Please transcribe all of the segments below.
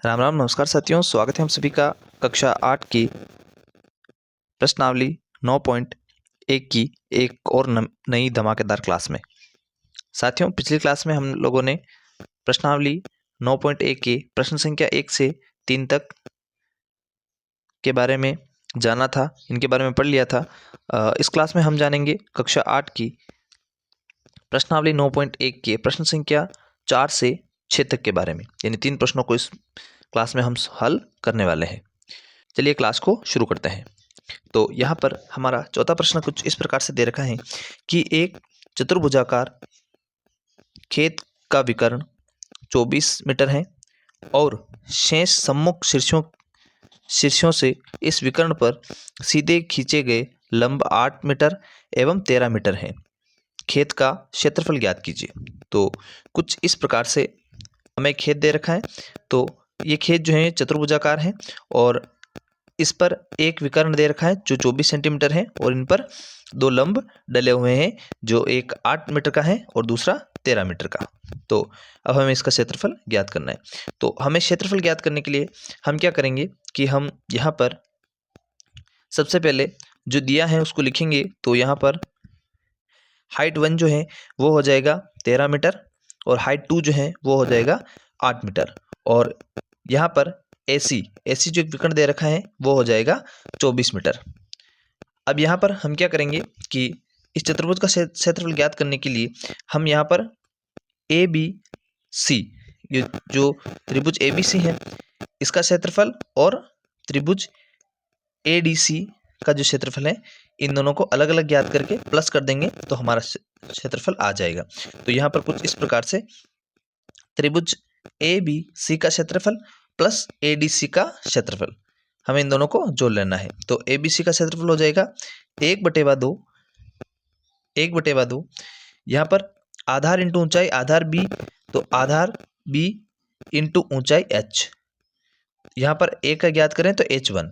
राम राम नमस्कार साथियों, स्वागत है हम सभी का कक्षा 8 की प्रश्नावली 9.1 की एक और नई धमाकेदार क्लास में। साथियों, पिछली क्लास में हम लोगों ने प्रश्नावली 9.1 के प्रश्न संख्या 1 से 3 तक के बारे में जाना था, इनके बारे में पढ़ लिया था। इस क्लास में हम जानेंगे कक्षा 8 की प्रश्नावली 9.1 के प्रश्न संख्या 4 से 6 तक के बारे में, यानी 3 प्रश्नों को इस क्लास में हम हल करने वाले हैं। चलिए क्लास को शुरू करते हैं। तो यहाँ पर हमारा चौथा प्रश्न कुछ इस प्रकार से दे रखा है कि एक चतुर्भुजाकार खेत का विकर्ण 24 मीटर है और शेष सम्मुख शीर्षों से इस विकर्ण पर सीधे खींचे गए लंब 8 मीटर एवं 13 मीटर हैं। खेत का क्षेत्रफल ज्ञात कीजिए। तो कुछ इस प्रकार से हमें खेत दे रखा है। तो ये खेत जो है चतुर्भुजाकार है और इस पर एक विकर्ण दे रखा है जो 24 सेंटीमीटर है और इन पर दो लंब डले हुए हैं, जो एक 8 मीटर का है और दूसरा 13 मीटर का। तो अब हमें इसका क्षेत्रफल ज्ञात करना है। तो हमें क्षेत्रफल ज्ञात करने के लिए हम क्या करेंगे कि हम यहाँ पर सबसे पहले जो दिया है उसको लिखेंगे। तो यहाँ पर हाइट 1 जो है वो हो जाएगा 13 मीटर और हाइट 2 जो है वो हो जाएगा 8 मीटर और यहाँ पर एसी जो एक विकर्ण दे रखा है वो हो जाएगा 24 मीटर। अब यहाँ पर हम क्या करेंगे कि इस चतुर्भुज का क्षेत्रफल ज्ञात करने के लिए हम यहाँ पर ए बी सी, ये जो त्रिभुज ए बी सी है इसका क्षेत्रफल और त्रिभुज ए डी सी का जो क्षेत्रफल है इन दोनों को अलग अलग ज्ञात करके प्लस कर देंगे तो हमारा क्षेत्रफल आ जाएगा। तो यहाँ पर कुछ इस प्रकार से त्रिभुज ए बी सी का क्षेत्रफल प्लस ए डी सी का क्षेत्रफल हमें इन दोनों को जोड़ लेना है। तो ए बी सी का क्षेत्रफल हो जाएगा 1/2 यहाँ पर आधार इंटू ऊंचाई आधार बी, तो आधार बी इंटू ऊंचाई एच। यहाँ पर ए का ज्ञात करें तो h1,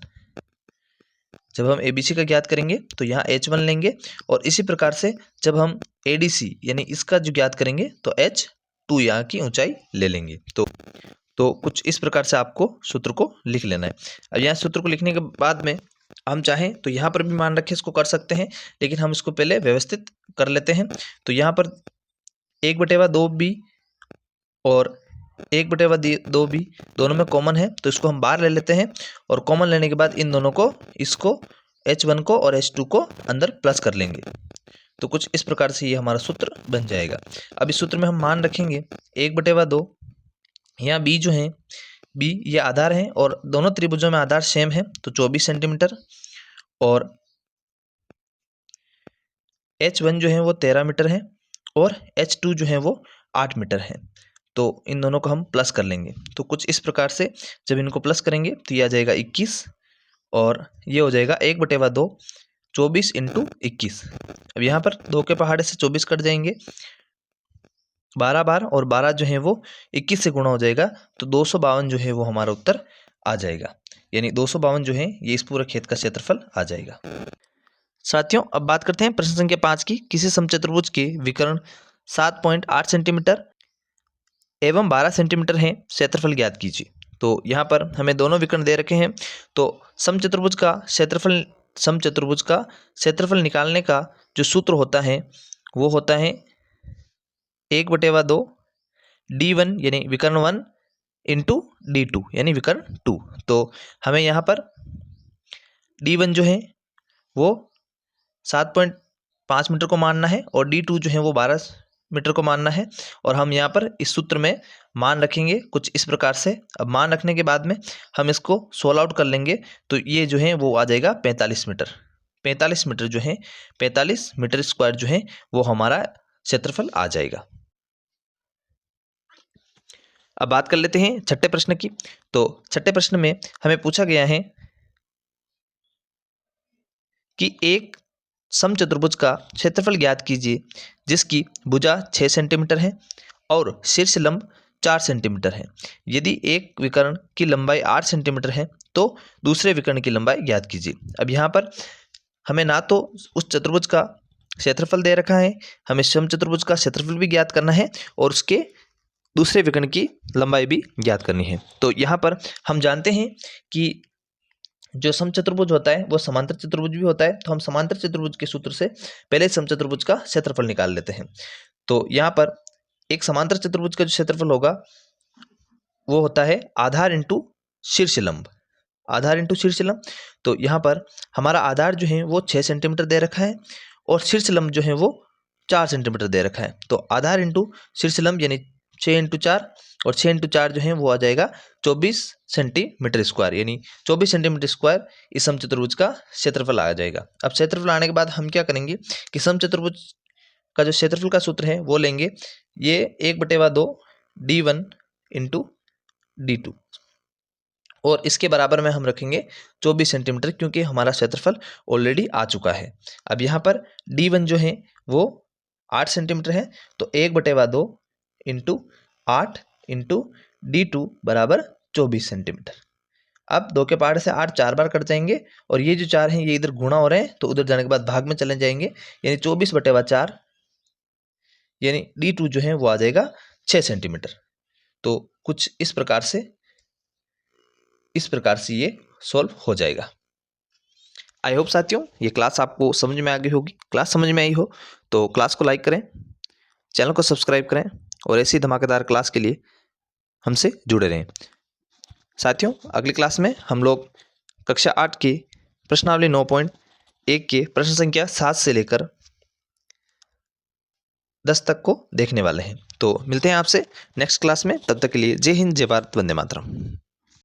जब हम ABC का ज्ञात करेंगे तो यहाँ h1 लेंगे और इसी प्रकार से जब हम ADC यानी इसका जो ज्ञात करेंगे तो h2 यहाँ की ऊंचाई ले लेंगे। तो कुछ इस प्रकार से आपको सूत्र को लिख लेना है। अब यहाँ सूत्र को लिखने के बाद में हम चाहें तो यहाँ पर भी मान रखे इसको कर सकते हैं, लेकिन हम इसको पहले व्यवस्थित कर लेते हैं। तो यहाँ पर 1/2b और 1/2b दोनों में कॉमन है तो इसको हम बाहर ले लेते हैं और कॉमन लेने के बाद इन दोनों को, इसको h1 को और h2 को अंदर प्लस कर लेंगे। तो कुछ इस प्रकार से ये हमारा सूत्र बन जाएगा। अब इस सूत्र में हम मान रखेंगे 1/2, यहाँ b जो है b ये आधार है और दोनों त्रिभुजों में आधार सेम है तो 24 सेंटीमीटर और h1 जो है वो 13 मीटर है और h2 जो है वो 8 मीटर है। तो इन दोनों को हम प्लस कर लेंगे। तो कुछ इस प्रकार से जब इनको प्लस करेंगे तो ये आ जाएगा 21 और ये हो जाएगा 1/2 24 इंटू 21। अब यहाँ पर 2 के पहाड़े से 24 कट जाएंगे 12 बार और 12 जो है वो 21 से गुणा हो जाएगा तो 252 जो है वो हमारा उत्तर आ जाएगा। यानी 252 जो है ये इस पूरे खेत का क्षेत्रफल आ जाएगा। साथियों, अब बात करते हैं प्रश्न संख्या 5 की। किसी समचतुर्भुज के विकर्ण 7.8 सेंटीमीटर एवं 12 सेंटीमीटर हैं, क्षेत्रफल ज्ञात कीजिए। तो यहाँ पर हमें दोनों विकर्ण दे रखे हैं। तो समचतुर्भुज का क्षेत्रफल निकालने का जो सूत्र होता है वो होता है 1/2 d1 यानी विकर्ण 1 इंटू d2 यानी विकर्ण 2। तो हमें यहाँ पर d1 जो है वो 7.5 मीटर को मानना है और d2 जो है वो 12 मीटर को मानना है और हम यहाँ पर इस सूत्र में मान रखेंगे कुछ इस प्रकार से। अब मान रखने के बाद में हम इसको सोल्व आउट कर लेंगे तो ये जो है वो आ जाएगा 45 मीटर। 45 मीटर जो है 45 मीटर स्क्वायर जो है वो हमारा क्षेत्रफल आ जाएगा। अब बात कर लेते हैं छठे प्रश्न की। तो छठे प्रश्न में हमें पूछा गया है कि एक समचतुर्भुज का क्षेत्रफल ज्ञात कीजिए जिसकी भुजा 6 सेंटीमीटर है और शीर्ष लंब 4 सेंटीमीटर है। यदि एक विकर्ण की लंबाई 8 सेंटीमीटर है तो दूसरे विकर्ण की लंबाई ज्ञात कीजिए। अब यहाँ पर हमें ना तो उस चतुर्भुज का क्षेत्रफल दे रखा है, हमें समचतुर्भुज का क्षेत्रफल भी ज्ञात करना है और उसके दूसरे विकर्ण की लंबाई भी ज्ञात करनी है। तो यहाँ पर हम जानते हैं कि जो समचतुर्भुज होता है वो समांतर चतुर्भुज भी होता है। तो हम समांतर चतुर्भुज के सूत्र से पहले समचतुर्भुज का क्षेत्रफल निकाल लेते हैं। तो यहाँ पर एक समांतर चतुर्भुज का जो क्षेत्रफल होगा वो होता है आधार इंटू शीर्ष लंब, आधार इंटू शीर्ष लंब। तो यहाँ पर हमारा आधार जो है वो 6 सेंटीमीटर दे रखा है और शीर्ष लंब जो है वो 4 सेंटीमीटर दे रखा है। तो आधार इंटू शीर्ष लंब यानी 6 इंटू 4 और 6 इंटू 4 जो है वो आ जाएगा 24 सेंटीमीटर स्क्वायर, यानी 24 सेंटीमीटर स्क्वायर इस समचतुर्भुज का क्षेत्रफल आ जाएगा। अब क्षेत्रफल आने के बाद हम क्या करेंगे कि समचतुर्भुज का जो क्षेत्रफल का सूत्र है वो लेंगे, ये 1/2 d1 इंटू d2 और इसके बराबर में हम रखेंगे 24 सेंटीमीटर, क्योंकि हमारा क्षेत्रफल ऑलरेडी आ चुका है। अब यहाँ पर d1 जो है वो 8 सेंटीमीटर है, तो 1/2 इंटू 8 इंटू d2 बराबर 24 सेंटीमीटर। अब 2 के पहाड़ से 8 4 बार कट जाएंगे और ये जो 4 हैं ये इधर गुणा हो रहे हैं, तो उधर जाने के बाद भाग में चले जाएंगे, यानी 24/4 यानी d2 जो है वो आ जाएगा 6 सेंटीमीटर। तो कुछ इस प्रकार से ये सॉल्व हो जाएगा। आई होप साथियों ये क्लास आपको समझ में आ गई होगी। क्लास समझ में आई हो तो क्लास को लाइक करें, चैनल को सब्सक्राइब करें और ऐसी धमाकेदार क्लास के लिए हमसे जुड़े रहें। साथियों अगली क्लास में हम लोग कक्षा 8 की प्रश्नावली 9.1 के प्रश्न संख्या 7 से लेकर 10 तक को देखने वाले हैं। तो मिलते हैं आपसे नेक्स्ट क्लास में, तब तक के लिए जय हिंद, जय भारत, वंदे मातरम।